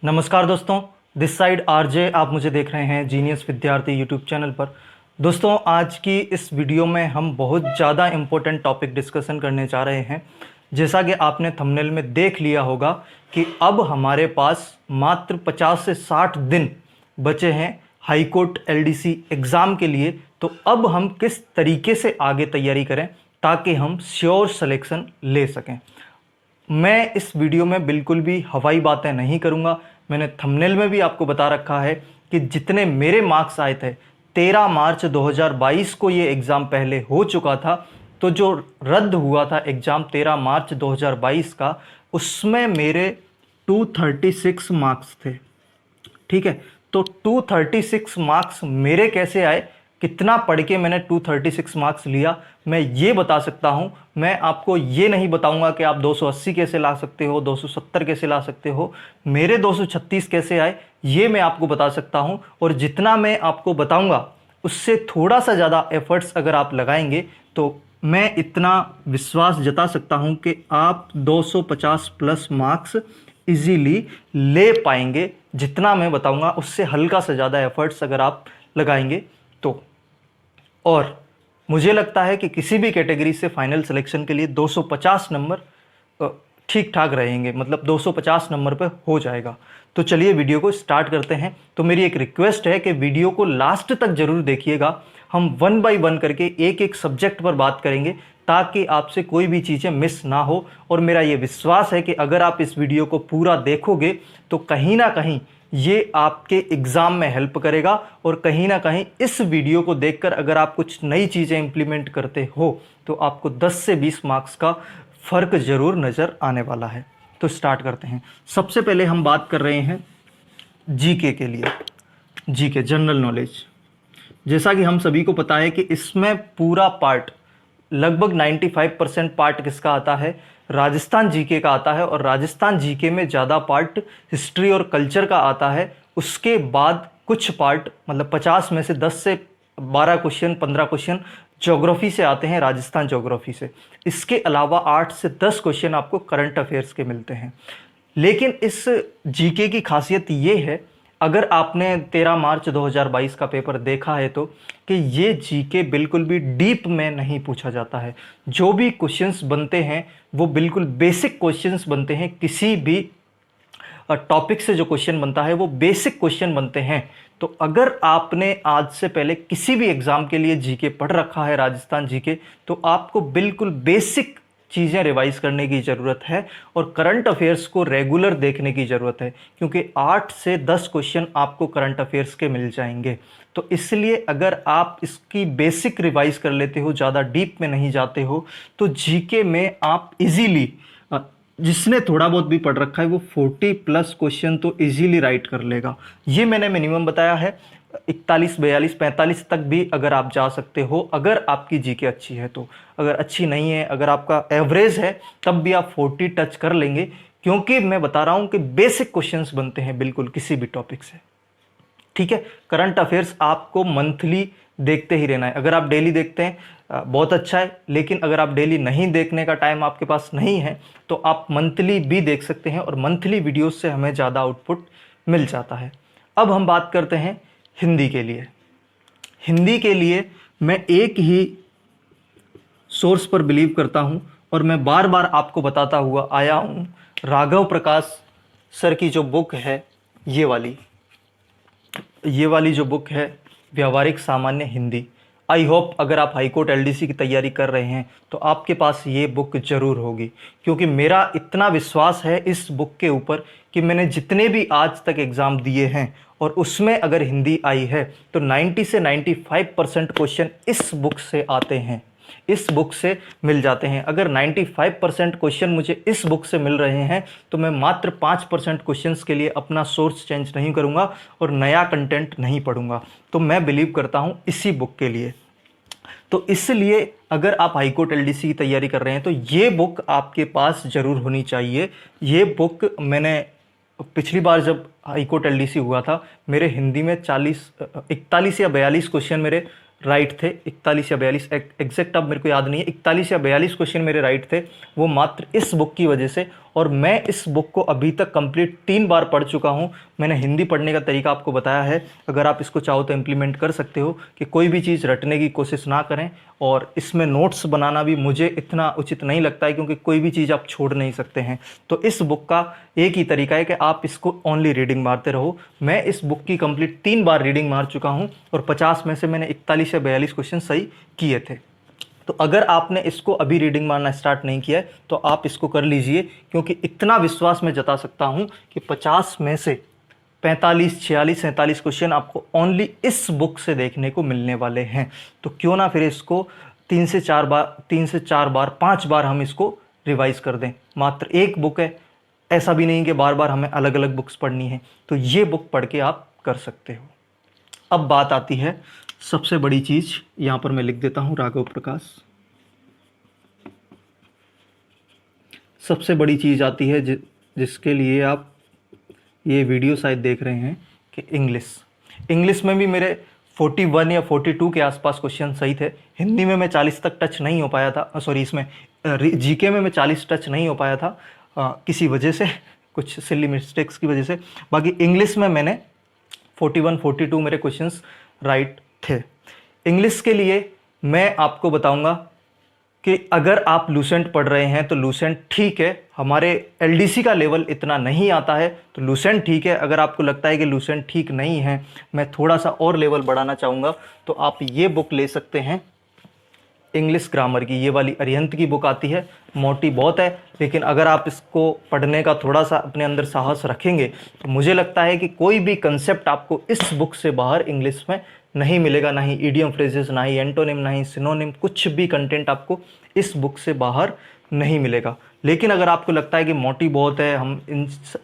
नमस्कार दोस्तों, this side RJ. आप मुझे देख रहे हैं जीनियस विद्यार्थी यूट्यूब चैनल पर। दोस्तों, आज की इस वीडियो में हम बहुत ज़्यादा इम्पोर्टेंट टॉपिक डिस्कशन करने जा रहे हैं। जैसा कि आपने थंबनेल में देख लिया होगा कि अब हमारे पास मात्र 50 से 60 दिन बचे हैं हाई कोर्ट एलडीसी एग्ज़ाम के लिए। तो अब हम किस तरीके से आगे तैयारी करें ताकि हम श्योर सिलेक्शन ले सकें। मैं इस वीडियो में बिल्कुल भी हवाई बातें नहीं करूंगा। मैंने थंबनेल में भी आपको बता रखा है कि जितने मेरे मार्क्स आए थे, 13 मार्च 2022 को ये एग्ज़ाम पहले हो चुका था। तो जो रद्द हुआ था एग्ज़ाम 13 मार्च 2022 का, उसमें मेरे 236 मार्क्स थे। ठीक है, तो 236 मार्क्स मेरे कैसे आए, कितना पढ़ के मैंने 236 मार्क्स लिया, मैं ये बता सकता हूँ। मैं आपको ये नहीं बताऊँगा कि आप 280 कैसे ला सकते हो, 270 कैसे ला सकते हो। मेरे 236 कैसे आए ये मैं आपको बता सकता हूँ। और जितना मैं आपको बताऊँगा उससे थोड़ा सा ज़्यादा एफर्ट्स अगर आप लगाएंगे तो मैं इतना विश्वास जता सकता हूँ कि आप 250 प्लस मार्क्स इजीली ले पाएंगे। जितना मैं बताऊंगा उससे हल्का से ज़्यादा एफर्ट्स अगर आप लगाएंगे तो। और मुझे लगता है कि किसी भी कैटेगरी से फाइनल सिलेक्शन के लिए 250 नंबर ठीक ठाक रहेंगे, मतलब 250 नंबर पे हो जाएगा। तो चलिए वीडियो को स्टार्ट करते हैं। तो मेरी एक रिक्वेस्ट है कि वीडियो को लास्ट तक जरूर देखिएगा। हम वन बाय वन करके एक एक सब्जेक्ट पर बात करेंगे ताकि आपसे कोई भी चीज़ें मिस ना हो। और मेरा ये विश्वास है कि अगर आप इस वीडियो को पूरा देखोगे तो कहीं ना कहीं ये आपके एग्ज़ाम में हेल्प करेगा। और कहीं ना कहीं इस वीडियो को देखकर अगर आप कुछ नई चीज़ें इंप्लीमेंट करते हो तो आपको 10 से 20 मार्क्स का फ़र्क ज़रूर नज़र आने वाला है। तो स्टार्ट करते हैं। सबसे पहले हम बात कर रहे हैं जीके के लिए। जीके जनरल नॉलेज, जैसा कि हम सभी को पता है कि इसमें पूरा पार्ट लगभग 95% पार्ट किसका आता है, राजस्थान जीके का आता है। और राजस्थान जीके में ज़्यादा पार्ट हिस्ट्री और कल्चर का आता है। उसके बाद कुछ पार्ट मतलब 50 में से 10 से 12 क्वेश्चन 15 क्वेश्चन ज्योग्राफी से आते हैं, राजस्थान ज्योग्राफी से। इसके अलावा 8 से 10 क्वेश्चन आपको करंट अफेयर्स के मिलते हैं। लेकिन इस जीके की खासियत ये है, अगर आपने 13 मार्च 2022 का पेपर देखा है तो, कि ये जीके बिल्कुल भी डीप में नहीं पूछा जाता है। जो भी क्वेश्चंस बनते हैं वो बिल्कुल बेसिक क्वेश्चंस बनते हैं। किसी भी टॉपिक से जो क्वेश्चन बनता है वो बेसिक क्वेश्चन बनते हैं। तो अगर आपने आज से पहले किसी भी एग्जाम के लिए जीके पढ़ रखा है, राजस्थान जीके, तो आपको बिल्कुल बेसिक चीज़ें रिवाइज करने की ज़रूरत है और करंट अफेयर्स को रेगुलर देखने की ज़रूरत है। क्योंकि 8 से 10 क्वेश्चन आपको करंट अफेयर्स के मिल जाएंगे। तो इसलिए अगर आप इसकी बेसिक रिवाइज कर लेते हो, ज़्यादा डीप में नहीं जाते हो, तो जीके में आप इजीली, जिसने थोड़ा बहुत भी पढ़ रखा है वो 40 प्लस क्वेश्चन तो इजीली राइट कर लेगा। ये मैंने मिनिमम बताया है। 41, 42, 45 तक भी अगर आप जा सकते हो, अगर आपकी जीके अच्छी है तो। अगर अच्छी नहीं है, अगर आपका एवरेज है, तब भी आप 40 टच कर लेंगे। क्योंकि मैं बता रहा हूं कि बेसिक क्वेश्चंस बनते हैं बिल्कुल किसी भी टॉपिक से। ठीक है, करंट अफेयर्स आपको मंथली देखते ही रहना है। अगर आप डेली देखते हैं बहुत अच्छा है, लेकिन अगर आप डेली नहीं देखने का टाइम आपके पास नहीं है तो आप मंथली भी देख सकते हैं। और मंथली वीडियोस से हमें ज़्यादा आउटपुट मिल जाता है। अब हम बात करते हैं हिंदी के लिए। हिंदी के लिए मैं एक ही सोर्स पर बिलीव करता हूं और मैं बार बार आपको बताता हुआ आया हूं। राघव प्रकाश सर की जो बुक है, ये वाली जो बुक है, व्यावहारिक सामान्य हिंदी। आई होप अगर आप हाईकोर्ट एलडीसी की तैयारी कर रहे हैं तो आपके पास ये बुक जरूर होगी। क्योंकि मेरा इतना विश्वास है इस बुक के ऊपर कि मैंने जितने भी आज तक एग्ज़ाम दिए हैं और उसमें अगर हिंदी आई है तो 90 से 95% क्वेश्चन इस बुक से आते हैं, इस बुक से मिल जाते हैं। अगर 95% क्वेश्चन मुझे इस बुक से मिल रहे हैं तो मैं मात्र 5% क्वेश्चंस के लिए अपना सोर्स चेंज नहीं करूंगा और नया कंटेंट नहीं पढ़ूंगा। तो मैं बिलीव करता हूं इसी बुक के लिए। तो इसलिए अगर आप हाईकोर्ट एलडीसी की तैयारी कर रहे हैं तो ये बुक आपके पास ज़रूर होनी चाहिए। ये बुक मैंने पिछली बार जब हाईकोर्ट एलडीसी हुआ था, मेरे हिंदी में 41 या 42 क्वेश्चन मेरे राइट थे। 41 या 42 एग्जैक्ट अब मेरे को याद नहीं है, 41 या 42 क्वेश्चन मेरे राइट थे। वो मात्र इस बुक की वजह से और मैं इस बुक को अभी तक कंप्लीट 3 बार पढ़ चुका हूँ। मैंने हिंदी पढ़ने का तरीका आपको बताया है, अगर आप इसको चाहो तो इम्प्लीमेंट कर सकते हो कि कोई भी चीज़ रटने की कोशिश ना करें। और इसमें नोट्स बनाना भी मुझे इतना उचित नहीं लगता है, क्योंकि कोई भी चीज़ आप छोड़ नहीं सकते हैं। तो इस बुक का एक ही तरीका है कि आप इसको ओनली रीडिंग मारते रहो। मैं इस बुक की कंप्लीट 3 बार रीडिंग मार चुका हूँ और 50 में से मैंने 41 या 42 क्वेश्चन सही किए थे। तो अगर आपने इसको अभी रीडिंग मारना स्टार्ट नहीं किया है तो आप इसको कर लीजिए, क्योंकि इतना विश्वास मैं जता सकता हूँ कि 50 में से 45, 46, 47 क्वेश्चन आपको ओनली इस बुक से देखने को मिलने वाले हैं। तो क्यों ना फिर इसको 3 से 4 बार 5 बार हम इसको रिवाइज कर दें। मात्र एक बुक है, ऐसा भी नहीं कि बार बार हमें अलग अलग बुक्स पढ़नी है, तो ये बुक पढ़ के आप कर सकते हो। अब बात आती है सबसे बड़ी चीज़, यहाँ पर मैं लिख देता हूँ राघव प्रकाश। सबसे बड़ी चीज़ आती है जिसके लिए आप ये वीडियो शायद देख रहे हैं कि इंग्लिश में भी मेरे 41 या 42 के आसपास क्वेश्चन सही थे। हिंदी में मैं 40 तक टच नहीं हो पाया था, सॉरी इसमें जीके में मैं 40 टच नहीं हो पाया था किसी वजह से, कुछ सिली मिस्टेक्स की वजह से। बाकी इंग्लिश में मैंने 41, 42 मेरे क्वेश्चंस राइट थे। इंग्लिश के लिए मैं आपको बताऊंगा कि अगर आप लूसेंट पढ़ रहे हैं तो लूसेंट ठीक है, हमारे एलडीसी का लेवल इतना नहीं आता है तो लूसेंट ठीक है। अगर आपको लगता है कि लूसेंट ठीक नहीं है, मैं थोड़ा सा और लेवल बढ़ाना चाहूँगा, तो आप ये बुक ले सकते हैं इंग्लिश ग्रामर की। ये वाली अरिहंत की बुक आती है, मोटी बहुत है, लेकिन अगर आप इसको पढ़ने का थोड़ा सा अपने अंदर साहस रखेंगे तो मुझे लगता है कि कोई भी कंसेप्ट आपको इस बुक से बाहर इंग्लिश में नहीं मिलेगा। ना ही इडियम फ्रेजेस, ना ही एंटोनिम, ना ही सिनोनिम, कुछ भी कंटेंट आपको इस बुक से बाहर नहीं मिलेगा। लेकिन अगर आपको लगता है कि मोटी बहुत है,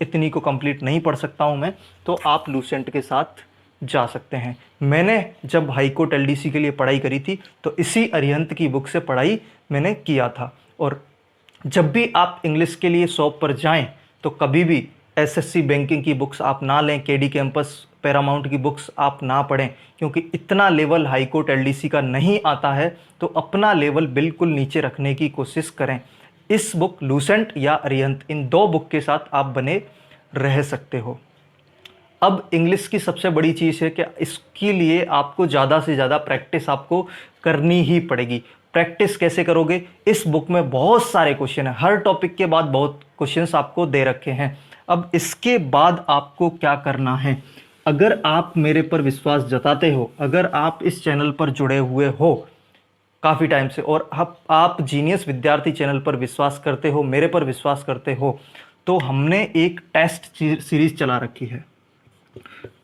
इतनी को कंप्लीट नहीं पढ़ सकता हूँ मैं, तो आप लूसेंट के साथ जा सकते हैं। मैंने जब हाई कोर्ट एलडीसी के लिए पढ़ाई करी थी तो इसी अरिहंत की बुक से पढ़ाई मैंने किया था। और जब भी आप इंग्लिश के लिए शॉप पर जाएं तो कभी भी एसएससी बैंकिंग की बुक्स आप ना लें, केडी कैंपस, पैरामाउंट की बुक्स आप ना पढ़ें, क्योंकि इतना लेवल हाई कोर्ट एलडीसी का नहीं आता है। तो अपना लेवल बिल्कुल नीचे रखने की कोशिश करें। इस बुक लूसेंट या अरिहंत, इन 2 बुक के साथ आप बने रह सकते हो। अब इंग्लिश की सबसे बड़ी चीज़ है कि इसके लिए आपको ज़्यादा से ज़्यादा प्रैक्टिस आपको करनी ही पड़ेगी। प्रैक्टिस कैसे करोगे? इस बुक में बहुत सारे क्वेश्चन हैं, हर टॉपिक के बाद बहुत क्वेश्चंस आपको दे रखे हैं। अब इसके बाद आपको क्या करना है? अगर आप मेरे पर विश्वास जताते हो, अगर आप इस चैनल पर जुड़े हुए हो काफ़ी टाइम से और आप जीनियस विद्यार्थी चैनल पर विश्वास करते हो, मेरे पर विश्वास करते हो, तो हमने एक टेस्ट सीरीज़ चला रखी है।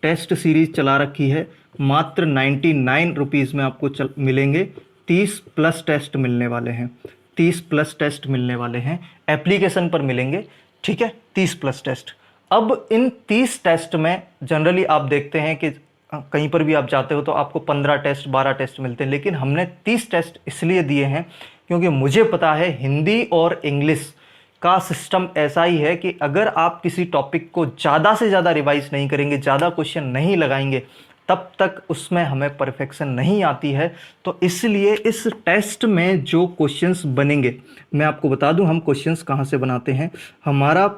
टेस्ट सीरीज चला रखी है, मात्र 99 रुपीज़ में आपको मिलेंगे। 30 प्लस टेस्ट मिलने वाले हैं, 30 प्लस टेस्ट मिलने वाले हैं, एप्लीकेशन पर मिलेंगे, ठीक है, 30 प्लस टेस्ट। अब इन 30 टेस्ट में जनरली आप देखते हैं कि कहीं पर भी आप जाते हो तो आपको 15 टेस्ट, 12 टेस्ट मिलते हैं, लेकिन हमने 30 टेस्ट इसलिए दिए हैं क्योंकि मुझे पता है हिंदी और इंग्लिश का सिस्टम ऐसा ही है कि अगर आप किसी टॉपिक को ज़्यादा से ज़्यादा रिवाइज नहीं करेंगे, ज़्यादा क्वेश्चन नहीं लगाएंगे, तब तक उसमें हमें परफेक्शन नहीं आती है। तो इसलिए इस टेस्ट में जो क्वेश्चंस बनेंगे, मैं आपको बता दूं हम क्वेश्चंस कहाँ से बनाते हैं। हमारा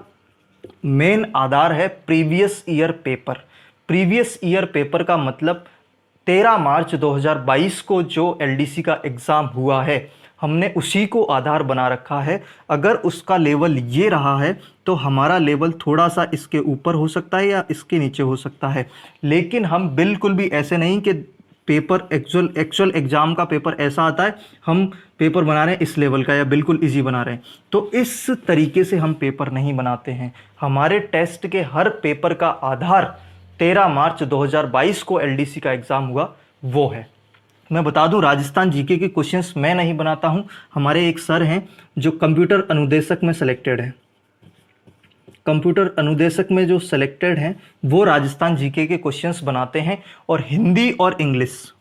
मेन आधार है previous year paper. Previous year paper का मतलब 13 मार्च 2022 को जो एलडीसी का एग्ज़ाम हुआ है, हमने उसी को आधार बना रखा है। अगर उसका लेवल ये रहा है तो हमारा लेवल थोड़ा सा इसके ऊपर हो सकता है या इसके नीचे हो सकता है, लेकिन हम बिल्कुल भी ऐसे नहीं कि पेपर एक्चुअल एग्ज़ाम का पेपर ऐसा आता है, हम पेपर बना रहे हैं इस लेवल का या बिल्कुल इजी बना रहे हैं, तो इस तरीके से हम पेपर नहीं बनाते हैं। हमारे टेस्ट के हर पेपर का आधार 13 मार्च 2022 को एलडीसी का एग्ज़ाम हुआ वो है। मैं बता दूं, राजस्थान जीके के क्वेश्चंस मैं नहीं बनाता हूं, हमारे एक सर हैं जो कंप्यूटर अनुदेशक में सेलेक्टेड हैं। कंप्यूटर अनुदेशक में जो सेलेक्टेड हैं वो राजस्थान जीके के क्वेश्चंस बनाते हैं। और हिंदी और इंग्लिश,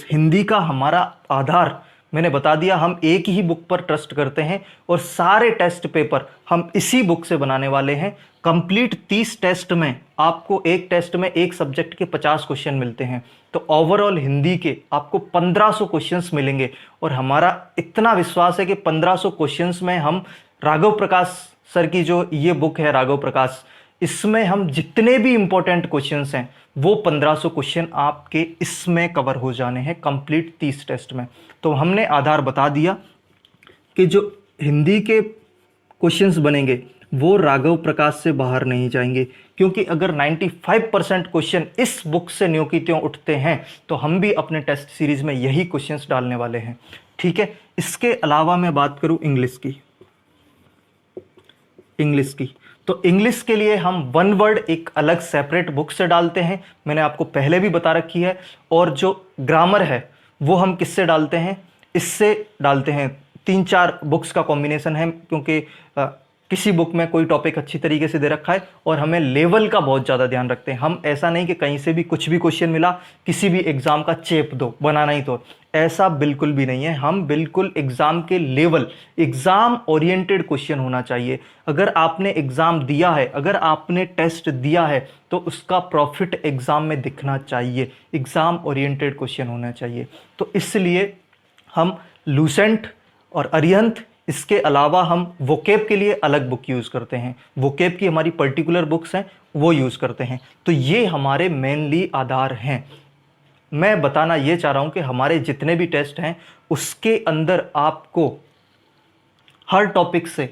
हिंदी का हमारा आधार मैंने बता दिया, हम एक ही बुक पर ट्रस्ट करते हैं और सारे टेस्ट पेपर हम इसी बुक से बनाने वाले हैं। कंप्लीट 30 टेस्ट में आपको एक टेस्ट में एक सब्जेक्ट के 50 क्वेश्चन मिलते हैं, तो ओवरऑल हिंदी के आपको 1500 क्वेश्चंस मिलेंगे। और हमारा इतना विश्वास है कि 1500 क्वेश्चंस में हम राघव प्रकाश सर की जो ये बुक है राघव प्रकाश, इसमें हम जितने भी इंपॉर्टेंट क्वेश्चंस हैं वो 1500 क्वेश्चन आपके इसमें कवर हो जाने हैं कंप्लीट 30 टेस्ट में। तो हमने आधार बता दिया कि जो हिंदी के क्वेश्चंस बनेंगे वो राघव प्रकाश से बाहर नहीं जाएंगे, क्योंकि अगर 95% क्वेश्चन इस बुक से न्यों की त्यों उठते हैं तो हम भी अपने टेस्ट सीरीज में यही क्वेश्चंस डालने वाले हैं। ठीक है, इसके अलावा मैं बात करूं इंग्लिश की, तो इंग्लिश के लिए हम वन वर्ड एक अलग सेपरेट बुक से डालते हैं, मैंने आपको पहले भी बता रखी है। और जो ग्रामर है वो हम किससे डालते हैं, इससे डालते हैं। 3-4 बुक्स का कॉम्बिनेशन है, क्योंकि किसी बुक में कोई टॉपिक अच्छी तरीके से दे रखा है और हमें लेवल का बहुत ज़्यादा ध्यान रखते हैं। हम ऐसा नहीं कि कहीं से भी कुछ भी क्वेश्चन मिला किसी भी एग्जाम का चेप दो बनाना ही, तो ऐसा बिल्कुल भी नहीं है। हम बिल्कुल एग्जाम के लेवल, एग्जाम ओरिएंटेड क्वेश्चन होना चाहिए। अगर आपने एग्जाम दिया है, अगर आपने टेस्ट दिया है तो उसका प्रॉफिट एग्जाम में दिखना चाहिए, एग्जाम ओरिएंटेड क्वेश्चन होना चाहिए। तो इसलिए हम लूसेंट और अरिहंत, इसके अलावा हम वोकेब के लिए अलग बुक यूज़ करते हैं, वोकेब की हमारी पर्टिकुलर बुक्स हैं वो यूज़ करते हैं। तो ये हमारे मेनली आधार हैं। मैं बताना ये चाह रहा हूं कि हमारे जितने भी टेस्ट हैं उसके अंदर आपको हर टॉपिक से,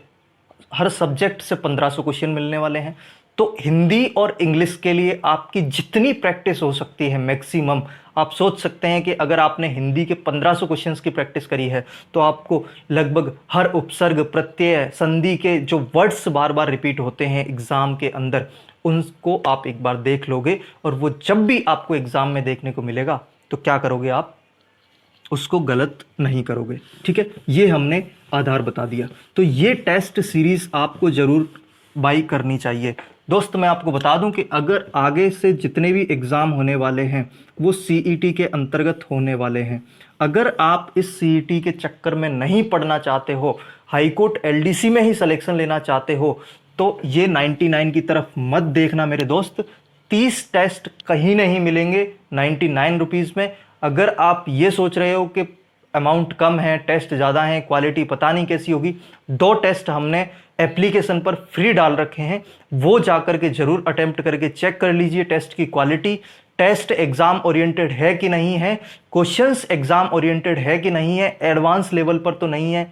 हर सब्जेक्ट से 1500 क्वेश्चन मिलने वाले हैं। तो हिंदी और इंग्लिश के लिए आपकी जितनी प्रैक्टिस हो सकती है मैक्सिमम, आप सोच सकते हैं कि अगर आपने हिंदी के 1500 क्वेश्चंस की प्रैक्टिस करी है तो आपको लगभग हर उपसर्ग, प्रत्यय, संधि के जो वर्ड्स बार बार रिपीट होते हैं एग्जाम के अंदर, उनको आप एक बार देख लोगे और वो जब भी आपको एग्जाम में देखने को मिलेगा तो क्या करोगे, आप उसको गलत नहीं करोगे। ठीक है, ये हमने आधार बता दिया। तो ये टेस्ट सीरीज आपको जरूर बाई करनी चाहिए। दोस्त मैं आपको बता दूं कि अगर आगे से जितने भी एग्ज़ाम होने वाले हैं वो सीईटी के अंतर्गत होने वाले हैं, अगर आप इस सीईटी के चक्कर में नहीं पढ़ना चाहते हो, हाईकोर्ट एलडीसी में ही सिलेक्शन लेना चाहते हो, तो ये 99 की तरफ मत देखना मेरे दोस्त। 30 टेस्ट कहीं नहीं मिलेंगे 99 रुपीज़ में। अगर आप ये सोच रहे हो कि अमाउंट कम है, टेस्ट ज़्यादा है, क्वालिटी पता नहीं कैसी होगी, 2 टेस्ट हमने एप्लीकेशन पर फ्री डाल रखे हैं, वो जाकर के जरूर अटेम्प्ट करके चेक कर लीजिए टेस्ट की क्वालिटी। टेस्ट एग्जाम ओरिएंटेड है कि नहीं है, क्वेश्चंस एग्जाम ओरिएंटेड है कि नहीं है, एडवांस लेवल पर तो नहीं है,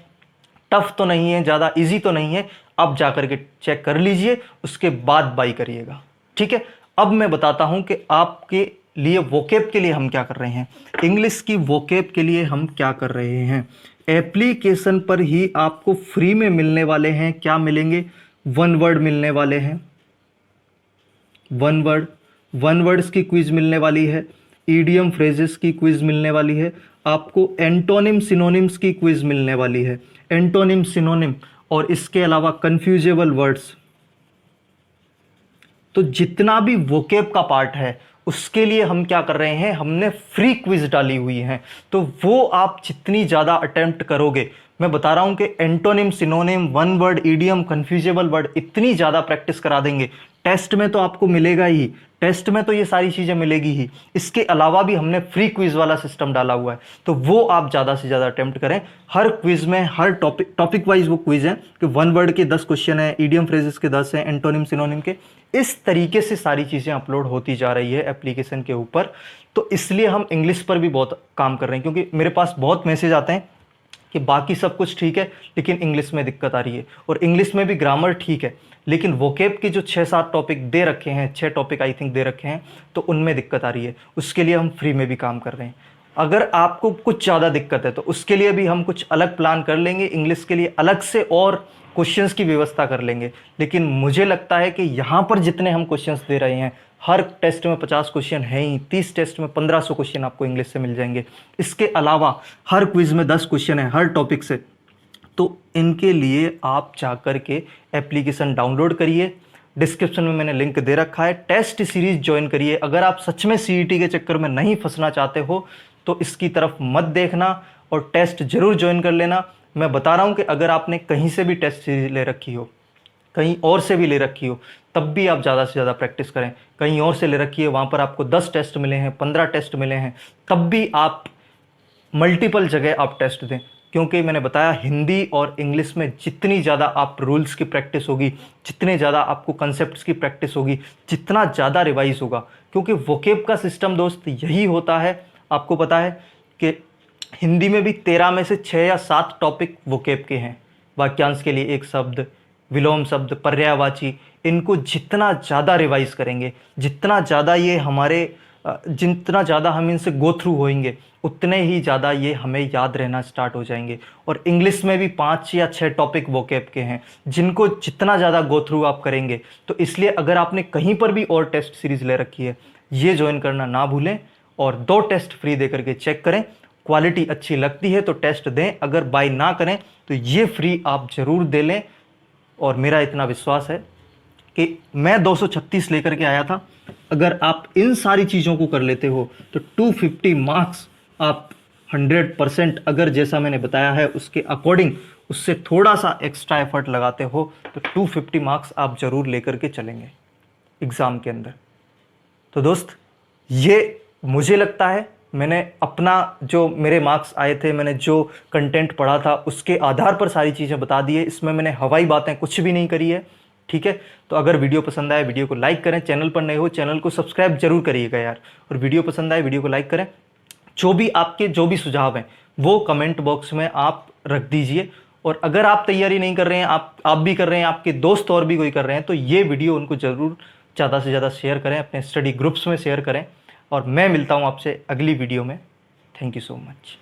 टफ तो नहीं है, ज़्यादा इजी तो नहीं है, अब जाकर के चेक कर लीजिए, उसके बाद बाई करिएगा। ठीक है, अब मैं बताता हूं कि आपके लिए वोकेब के लिए हम क्या कर रहे हैं। इंग्लिश की वोकेब के लिए हम क्या कर रहे हैं, एप्लीकेशन पर ही आपको फ्री में मिलने वाले हैं, क्या मिलेंगे, वन वर्ड मिलने वाले हैं, वन वर्ड्स की क्विज मिलने वाली है, ईडियम फ्रेजेस की क्विज मिलने वाली है, आपको एंटोनिम सिनोनिम्स की क्विज मिलने वाली है, एंटोनिम सिनोनिम, और इसके अलावा कंफ्यूजेबल वर्ड्स। तो जितना भी वोकेब का पार्ट है उसके लिए हम क्या कर रहे हैं, हमने फ्री क्विज डाली हुई है। तो वो आप जितनी ज़्यादा अटेम्प्ट करोगे, मैं बता रहा हूं कि antonym, synonym, one word, idiom, confusable word इतनी ज़्यादा प्रैक्टिस करा देंगे, टेस्ट में तो आपको मिलेगा ही, टेस्ट में तो ये सारी चीज़ें मिलेगी ही, इसके अलावा भी हमने फ्री क्विज वाला सिस्टम डाला हुआ है। तो वो आप ज़्यादा से ज़्यादा अटेम्प्ट करें। हर क्विज में, हर टॉपिक वाइज वो क्विज है कि वन वर्ड के 10 क्वेश्चन है, ईडियम फ्रेजेस के 10 हैं, एंटोनिम सिनोनिम के, इस तरीके से सारी चीज़ें अपलोड होती जा रही है एप्लीकेशन के ऊपर। तो इसलिए हम इंग्लिश पर भी बहुत काम कर रहे हैं, क्योंकि मेरे पास बहुत मैसेज आते हैं कि बाकी सब कुछ ठीक है लेकिन इंग्लिश में दिक्कत आ रही है, और इंग्लिश में भी ग्रामर ठीक है लेकिन वोकेब के जो 6-7 टॉपिक दे रखे हैं, 6 टॉपिक आई थिंक दे रखे हैं, तो उनमें दिक्कत आ रही है। उसके लिए हम फ्री में भी काम कर रहे हैं। अगर आपको कुछ ज़्यादा दिक्कत है तो उसके लिए भी हम कुछ अलग प्लान कर लेंगे, इंग्लिश के लिए अलग से और क्वेश्चंस की व्यवस्था कर लेंगे। लेकिन मुझे लगता है कि यहाँ पर जितने हम क्वेश्चंस दे रहे हैं, हर टेस्ट में 50 क्वेश्चन है ही, 30 टेस्ट में 1500 क्वेश्चन आपको इंग्लिश से मिल जाएंगे। इसके अलावा हर क्विज में 10 क्वेश्चन है हर टॉपिक से। तो इनके लिए आप जाकर के एप्लीकेशन डाउनलोड करिए, डिस्क्रिप्शन में मैंने लिंक दे रखा है, टेस्ट सीरीज ज्वाइन करिए। अगर आप सच में सीईटी के चक्कर में नहीं फंसना चाहते हो तो इसकी तरफ मत देखना और टेस्ट जरूर ज्वाइन कर लेना। मैं बता रहा हूं कि अगर आपने कहीं से भी टेस्ट सीरीज ले रखी हो, कहीं और से भी ले रखी हो, तब भी आप ज़्यादा से ज़्यादा प्रैक्टिस करें। कहीं और से ले रखी है, वहाँ पर आपको 10 टेस्ट मिले हैं, 15 टेस्ट मिले हैं, तब भी आप मल्टीपल जगह आप टेस्ट दें, क्योंकि मैंने बताया हिंदी और इंग्लिश में जितनी ज़्यादा आप रूल्स की प्रैक्टिस होगी, जितने ज़्यादा आपको कंसेप्ट्स की प्रैक्टिस होगी, जितना ज़्यादा रिवाइज होगा, क्योंकि वोकेब का सिस्टम दोस्त यही होता है। आपको पता है कि हिंदी में भी 13 में से 6 या 7 टॉपिक वोकेब के हैं। वाक्यांश के लिए एक शब्द, विलोम शब्द, पर्यायवाची, इनको जितना ज़्यादा रिवाइज करेंगे, जितना ज़्यादा ये हमारे जितना ज़्यादा हम इनसे गो थ्रू होएंगे, उतने ही ज़्यादा ये हमें याद रहना स्टार्ट हो जाएंगे। और इंग्लिश में भी 5 या 6 टॉपिक वोकेब के हैं, जिनको जितना ज़्यादा गो थ्रू आप करेंगे। तो इसलिए अगर आपने कहीं पर भी और टेस्ट सीरीज़ ले रखी है, ये ज्वाइन करना ना भूलें और 2 टेस्ट फ्री दे करके चेक करें। क्वालिटी अच्छी लगती है तो टेस्ट दें, अगर बाय ना करें तो ये फ्री आप ज़रूर दे लें। और मेरा इतना विश्वास है कि मैं 236 लेकर के आया था, अगर आप इन सारी चीज़ों को कर लेते हो तो 250 मार्क्स आप 100%, अगर जैसा मैंने बताया है उसके अकॉर्डिंग उससे थोड़ा सा एक्स्ट्रा एफर्ट लगाते हो तो 250 मार्क्स आप ज़रूर लेकर के चलेंगे एग्ज़ाम के अंदर। तो दोस्त, ये मुझे लगता है मैंने अपना जो मेरे मार्क्स आए थे, मैंने जो कंटेंट पढ़ा था उसके आधार पर सारी चीज़ें बता दी है। इसमें मैंने हवाई बातें कुछ भी नहीं करी है, ठीक है। तो अगर वीडियो पसंद आए वीडियो को लाइक करें, चैनल पर नए हो चैनल को सब्सक्राइब जरूर करिएगा यार। और वीडियो पसंद आए वीडियो को लाइक करें। जो भी सुझाव हैं वो कमेंट बॉक्स में आप रख दीजिए। और अगर आप तैयारी नहीं कर रहे हैं, आप भी कर रहे हैं, आपके दोस्त और भी कोई कर रहे हैं, तो ये वीडियो उनको ज़रूर ज़्यादा से ज़्यादा शेयर करें, अपने स्टडी ग्रुप्स में शेयर करें। और मैं मिलता हूँ आपसे अगली वीडियो में। Thank you so much.